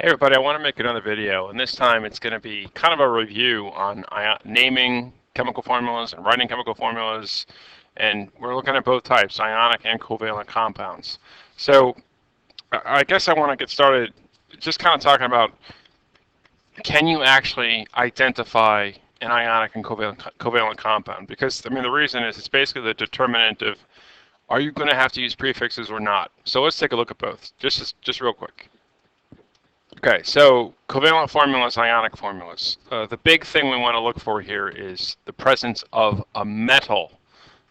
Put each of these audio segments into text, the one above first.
Hey everybody, I want to make another video, and this time it's going to be kind of a review on naming chemical formulas and writing chemical formulas, and we're looking at both types, ionic and covalent compounds. So I guess I want to get started just kind of talking about, can you actually identify an ionic and covalent compound? Because, I mean, the reason is it's basically the determinant of, are you going to have to use prefixes or not? So let's take a look at both, just real quick. Okay, so covalent formulas, ionic formulas. The big thing we want to look for here is the presence of a metal,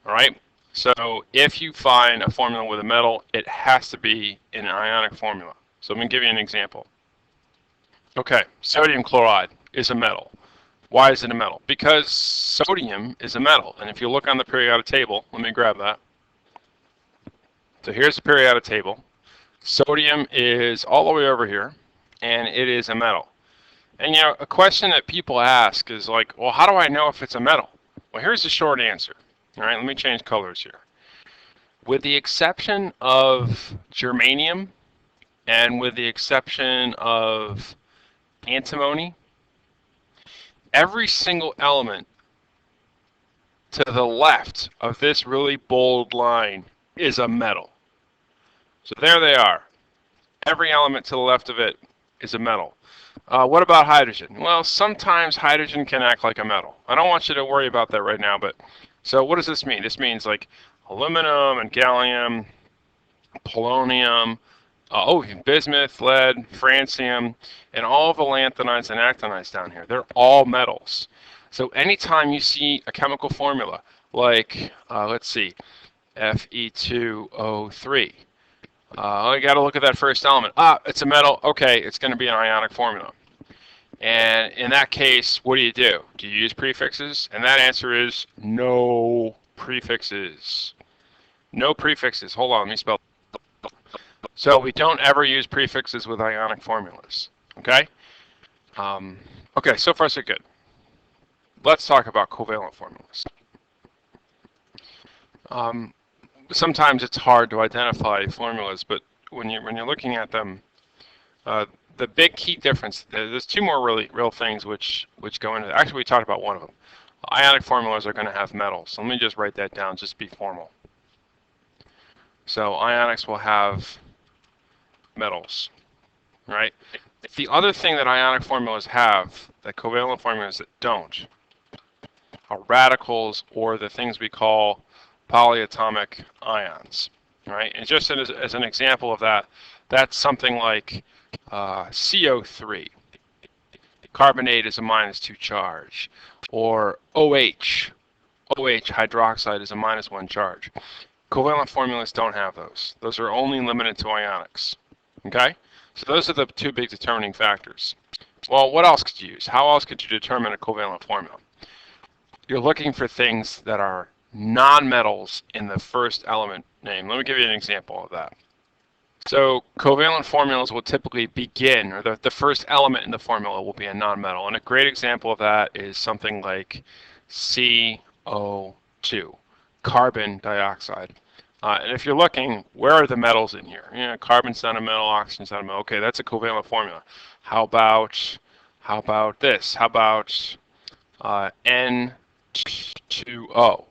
all right? So if you find a formula with a metal, it has to be an ionic formula. So I'm going to give you an example. Okay, sodium chloride is a metal. Why is it a metal? Because sodium is a metal, and if you look on the periodic table, let me grab that. So here's the periodic table. Sodium is all the way over here, and it is a metal. And you know, a question that people ask is like, well, how do I know if it's a metal? Well, here's the short answer. All right, let me change colors here. With the exception of germanium and with the exception of antimony, every single element to the left of this really bold line is a metal. So there they are. Every element to the left of it is a metal. What about hydrogen? Well, sometimes hydrogen can act like a metal. I don't want you to worry about that right now, but so what does this mean? This means like aluminum and gallium, polonium, bismuth, lead, francium, and all of the lanthanides and actinides down here. They're all metals. So anytime you see a chemical formula like, let's see, Fe2O3, I got to look at that first element. It's a metal. Okay, it's going to be an ionic formula. And in that case, what do? Do you use prefixes? And that answer is no prefixes. No prefixes. Hold on, let me spell. So we don't ever use prefixes with ionic formulas. Okay? Okay, so far so good. Let's talk about covalent formulas. Sometimes it's hard to identify formulas, but when you're looking at them, the big key difference, there's two more real things which go into it. Actually, we talked about one of them. Ionic formulas are going to have metals. So let me just write that down, just be formal. So ionics will have metals, right? The other thing that ionic formulas have that covalent formulas that don't are radicals, or the things we call polyatomic ions, right? And just as an example of that, that's something like CO3. Carbonate is a -2 charge, or OH hydroxide is a -1 charge. Covalent formulas don't have those. Those are only limited to ionics. Okay? So those are the two big determining factors. Well, what else could you use? How else could you determine a covalent formula? You're looking for things that are nonmetals in the first element name. Let me give you an example of that. So covalent formulas will typically begin, or the first element in the formula will be a nonmetal. And a great example of that is something like CO2, carbon dioxide. And if you're looking, where are the metals in here? You know, carbon's not a metal, oxygen's not a metal. Okay, that's a covalent formula. How about this? How about N2O?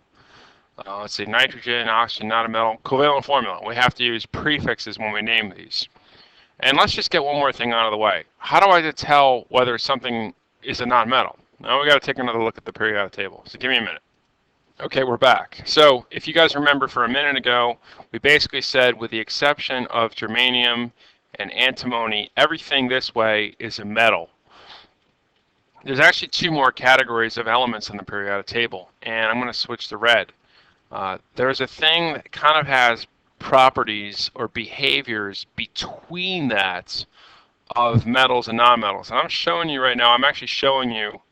Let's see, nitrogen, oxygen, not a metal. Covalent formula. We have to use prefixes when we name these. And let's just get one more thing out of the way. How do I tell whether something is a nonmetal? Now we got to take another look at the periodic table. So give me a minute. Okay, we're back. So if you guys remember for a minute ago, we basically said with the exception of germanium and antimony, everything this way is a metal. There's actually two more categories of elements in the periodic table, and I'm going to switch to red. There's a thing that kind of has properties or behaviors between that of metals and nonmetals. And I'm showing you right now, I'm actually showing you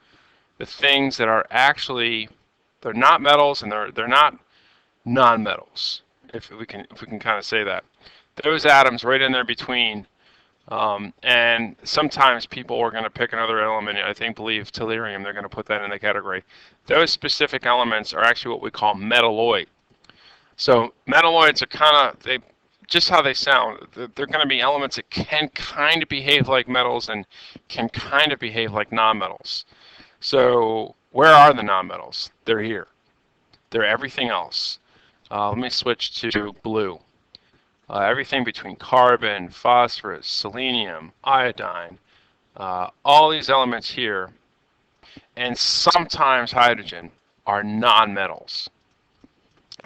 the things that are actually, they're not metals and they're not nonmetals, if we can kind of say that. Those atoms right in there between, and sometimes people are going to pick another element. I believe tellurium, they're going to put that in the category. Those specific elements are actually what we call metalloid. So metalloids are just how they sound. They're going to be elements that can kind of behave like metals and can kind of behave like nonmetals. So where are the nonmetals? They're here. They're everything else. Let me switch to blue. Everything between carbon, phosphorus, selenium, iodine, all these elements here, and sometimes hydrogen, are nonmetals.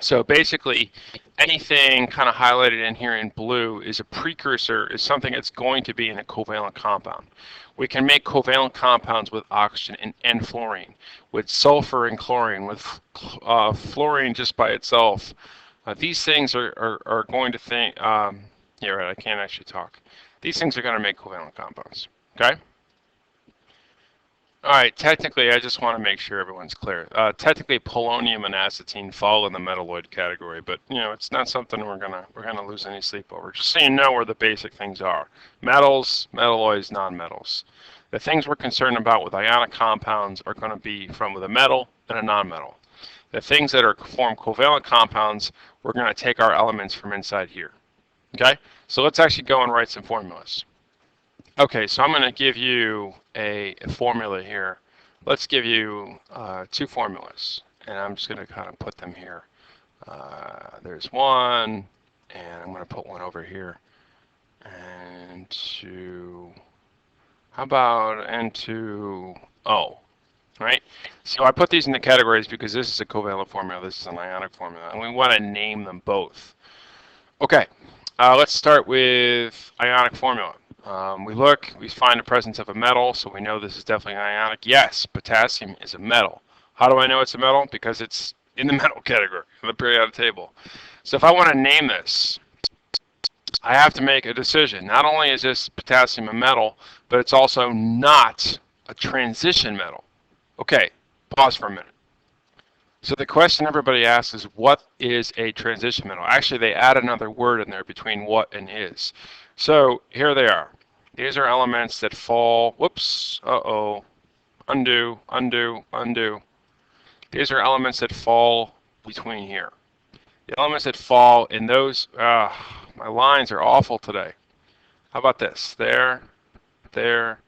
So basically, anything kind of highlighted in here in blue is a precursor, is something that's going to be in a covalent compound. We can make covalent compounds with oxygen and fluorine, with sulfur and chlorine, with fluorine just by itself. These things are going to think, yeah, right, I can't actually talk. These things are going to make covalent compounds, okay? All right, technically, I just want to make sure everyone's clear. Technically, polonium and acetine fall in the metalloid category, but you know, it's not something we're gonna lose any sleep over. Just so you know where the basic things are: metals, metalloids, nonmetals. The things we're concerned about with ionic compounds are going to be from with a metal and a nonmetal. The things that are form covalent compounds, we're going to take our elements from inside here. Okay, so let's actually go and write some formulas. Okay, so I'm going to give you a formula here. Let's give you two formulas, and I'm just going to kind of put them here. There's one, and I'm going to put one over here. And to, how about N2O, right? So I put these in the categories because this is a covalent formula, this is an ionic formula, and we want to name them both. Okay, let's start with ionic formula. We find the presence of a metal, so we know this is definitely ionic. Yes, potassium is a metal. How do I know it's a metal? Because it's in the metal category of the periodic table. So if I want to name this, I have to make a decision. Not only is this potassium a metal, but it's also not a transition metal. Okay, pause for a minute. So the question everybody asks is, what is a transition metal? Actually, they add another word in there between what and is. So here they are. These are elements that fall, whoops, undo, undo, undo. These are elements that fall between here. The elements that fall in those, my lines are awful today. How about this? There, there,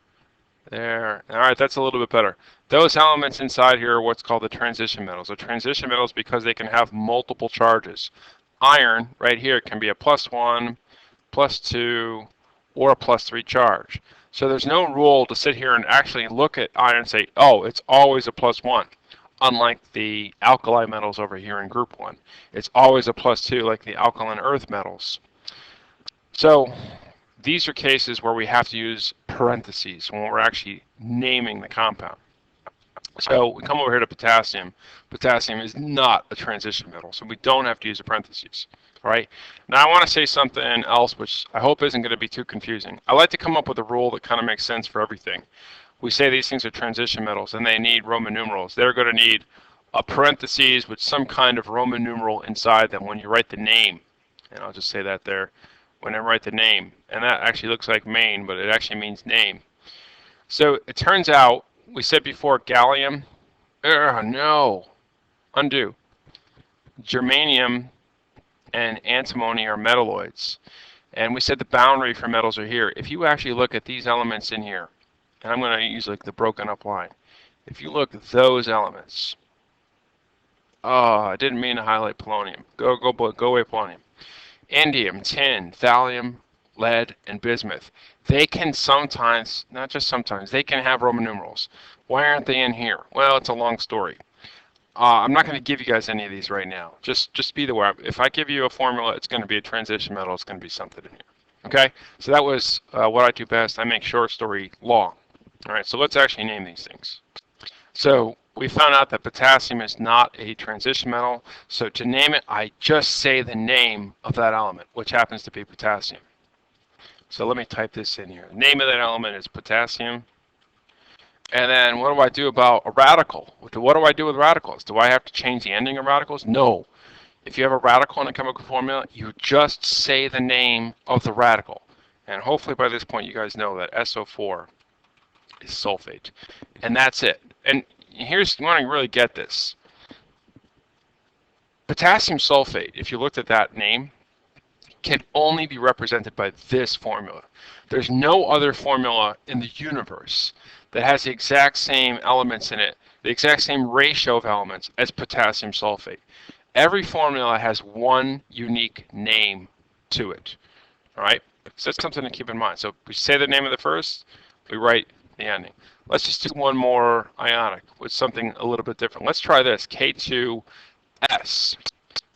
there. All right, that's a little bit better. Those elements inside here are what's called the transition metals. The transition metals because they can have multiple charges. Iron, right here, can be a +1, +2, or a +3 charge. So there's no rule to sit here and actually look at iron and say, oh, it's always a +1. Unlike the alkali metals over here in group 1. It's always a +2 like the alkaline earth metals. So these are cases where we have to use parentheses when we're actually naming the compound. So we come over here to potassium. Potassium is not a transition metal, so we don't have to use the parentheses. All right. Now I want to say something else, which I hope isn't going to be too confusing. I like to come up with a rule that kind of makes sense for everything. We say these things are transition metals, and they need Roman numerals. They're going to need a parentheses with some kind of Roman numeral inside them when you write the name. And I'll just say that there. When I write the name, and that actually looks like main, but it actually means name. So it turns out, we said before gallium, no, undo. Germanium and antimony are metalloids. And we said the boundary for metals are here. If you actually look at these elements in here, and I'm going to use like the broken up line. If you look at those elements, oh, I didn't mean to highlight polonium. Go away polonium. Indium, tin, thallium, lead, and bismuth. They can sometimes, not just sometimes, they can have Roman numerals. Why aren't they in here? Well, it's a long story. I'm not going to give you guys any of these right now. Just be aware. If I give you a formula, it's going to be a transition metal. It's going to be something in here. Okay? So that was what I do best. I make short story long. All right, so let's actually name these things. So we found out that potassium is not a transition metal. So to name it, I just say the name of that element, which happens to be potassium. So let me type this in here. The name of that element is potassium. And then what do I do about a radical? What do I do with radicals? Do I have to change the ending of radicals? No. If you have a radical in a chemical formula, you just say the name of the radical. And hopefully by this point you guys know that SO4 is sulfate. And that's it. And here's, you want to really get this. Potassium sulfate, if you looked at that name, can only be represented by this formula. There's no other formula in the universe that has the exact same elements in it, the exact same ratio of elements as potassium sulfate. Every formula has one unique name to it. All right? So that's something to keep in mind. So we say the name of the first, we write the ending. Let's just do one more ionic with something a little bit different. Let's try this, K2S.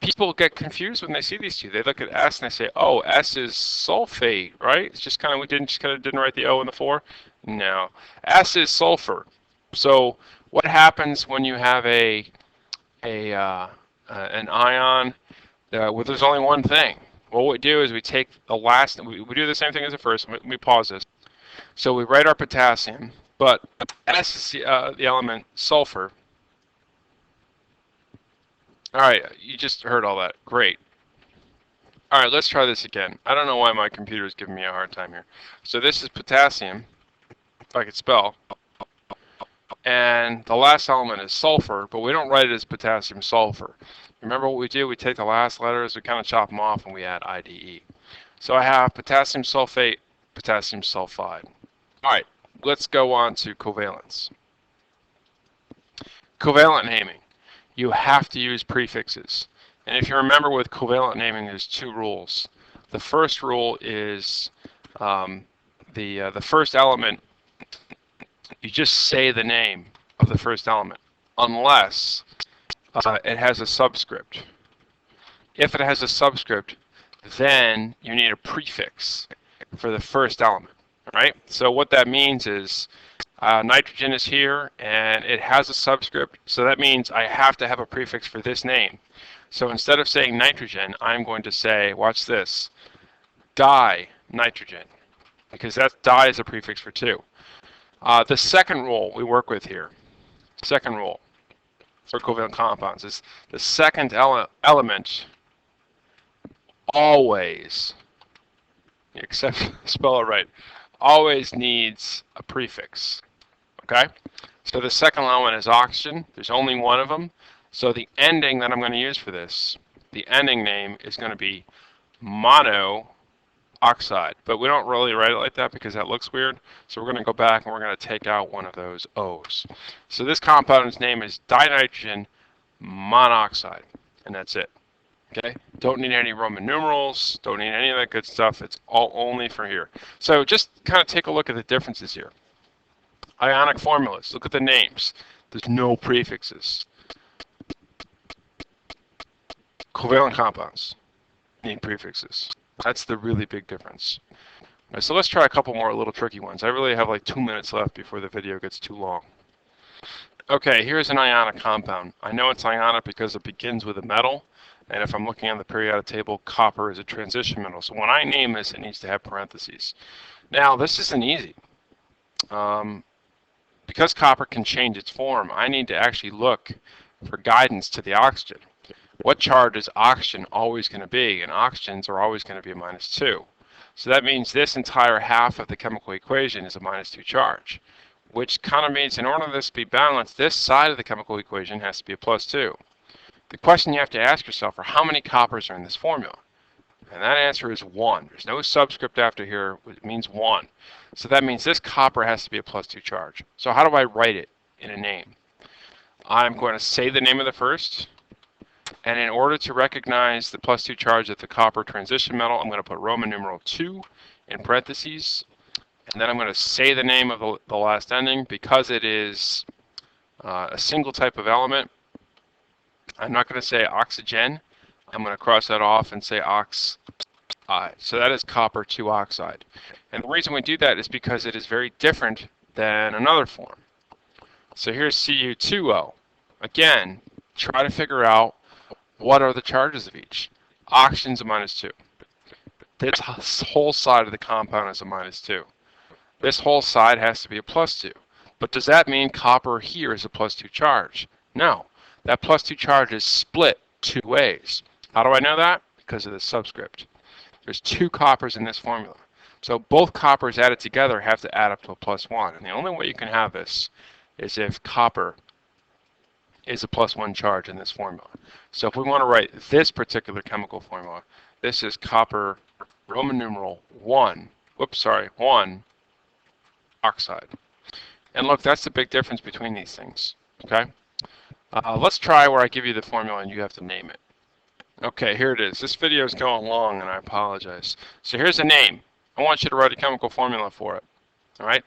People get confused when they see these two. They look at S and they say, "Oh, S is sulfate, right?" It's just kind of didn't write the O and the 4. No, S is sulfur. So what happens when you have an ion where there's only one thing? Well, what we do is we take the last. We do the same thing as the first. Let me pause this. So we write our potassium, but S is the element sulfur. All right, you just heard all that. Great. All right, let's try this again. I don't know why my computer is giving me a hard time here. So this is potassium, if I could spell. And the last element is sulfur, but we don't write it as potassium sulfur. Remember what we do? We take the last letters, we kind of chop them off, and we add IDE. So I have potassium sulfate, potassium sulfide. All right, let's go on to covalence. Covalent naming. You have to use prefixes. And if you remember with covalent naming, there's 2 rules. The first rule is the first element, you just say the name of the first element, unless it has a subscript. If it has a subscript, then you need a prefix for the first element, right? So what that means is nitrogen is here, and it has a subscript, so that means I have to have a prefix for this name. So instead of saying nitrogen, I'm going to say, watch this, di-nitrogen, because that di is a prefix for 2. The second rule we work with here, second rule for covalent compounds, is the second element always, except spell it right, always needs a prefix. Okay? So the second element is oxygen. There's only one of them. So the ending that I'm going to use for this, the ending name is going to be monoxide. But we don't really write it like that because that looks weird. So we're going to go back and we're going to take out one of those O's. So this compound's name is dinitrogen monoxide. And that's it. Okay? Don't need any Roman numerals. Don't need any of that good stuff. It's all only for here. So just kind of take a look at the differences here. Ionic formulas. Look at the names. There's no prefixes. Covalent compounds need prefixes. That's the really big difference. Right, so let's try a couple more little tricky ones. I really have like 2 minutes left before the video gets too long. Okay, here's an ionic compound. I know it's ionic because it begins with a metal, and if I'm looking on the periodic table, copper is a transition metal. So when I name this, it needs to have parentheses. Now, this isn't easy. Because copper can change its form, I need to actually look for guidance to the oxygen. What charge is oxygen always going to be? And oxygens are always going to be a -2. So that means this entire half of the chemical equation is a -2 charge, which kind of means in order for this to be balanced, this side of the chemical equation has to be a +2. The question you have to ask yourself are how many coppers are in this formula? And that answer is 1. There's no subscript after here. It means 1. So that means this copper has to be a +2 charge. So how do I write it in a name? I'm going to say the name of the first. And in order to recognize the +2 charge of the copper transition metal, I'm going to put Roman numeral 2 in parentheses. And then I'm going to say the name of the last ending. Because it is a single type of element, I'm not going to say oxygen. I'm going to cross that off and say oxide. So that is copper 2 oxide. And the reason we do that is because it is very different than another form. So here's Cu2O. Again, try to figure out what are the charges of each. Oxygen's a -2. This whole side of the compound is a -2. This whole side has to be a +2. But does that mean copper here is a +2 charge? No. That +2 charge is split 2 ways. How do I know that? Because of the subscript. There's 2 coppers in this formula. So both coppers added together have to add up to a +1. And the only way you can have this is if copper is a +1 charge in this formula. So if we want to write this particular chemical formula, This is copper Roman numeral 1. Whoops, sorry, 1 oxide. And look, that's the big difference between these things. Okay? Let's try where I give you the formula and you have to name it. Okay, here it is. This video is going long and I apologize. So here's a name. I want you to write a chemical formula for it. All right?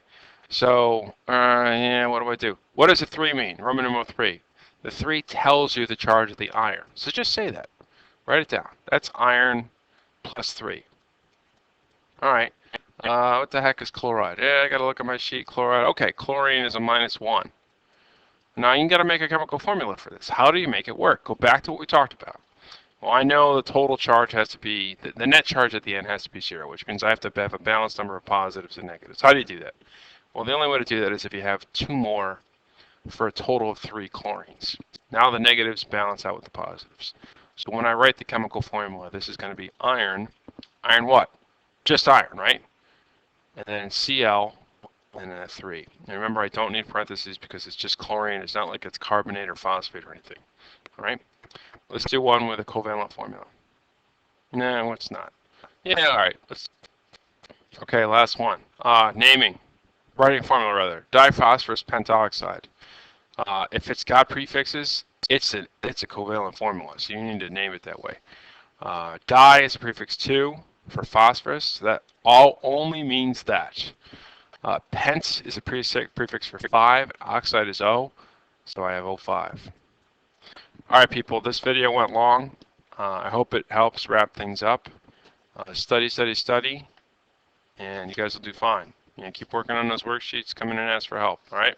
So, yeah, what do I do? What does a 3 mean? Roman numeral 3. The 3 tells you the charge of the iron. So just say that. Write it down. That's iron plus 3. All right. What the heck is chloride? Yeah, I got to look at my sheet. Chloride. Okay, chlorine is a -1. Now you got to make a chemical formula for this. How do you make it work? Go back to what we talked about. Well, I know the total charge has to be, the net charge at the end has to be 0, which means I have to have a balanced number of positives and negatives. How do you do that? Well, the only way to do that is if you have 2 more for a total of 3 chlorines. Now the negatives balance out with the positives. So when I write the chemical formula, this is going to be iron. Iron what? Just iron, right? And then Cl, and then a 3. And remember, I don't need parentheses because it's just chlorine. It's not like it's carbonate or phosphate or anything. All right? Let's do one with a covalent formula. No, it's not. Yeah, all right. Okay, last one. Naming. Writing formula, rather. Diphosphorus pentoxide. If it's got prefixes, it's a covalent formula, so you need to name it that way. Di is a prefix 2 for phosphorus. So that only means that. Pent is a prefix for 5. Oxide is O, so I have O5. All right, people, this video went long. I hope it helps wrap things up. Study, study, study, and you guys will do fine. Keep working on those worksheets. Come in and ask for help, all right?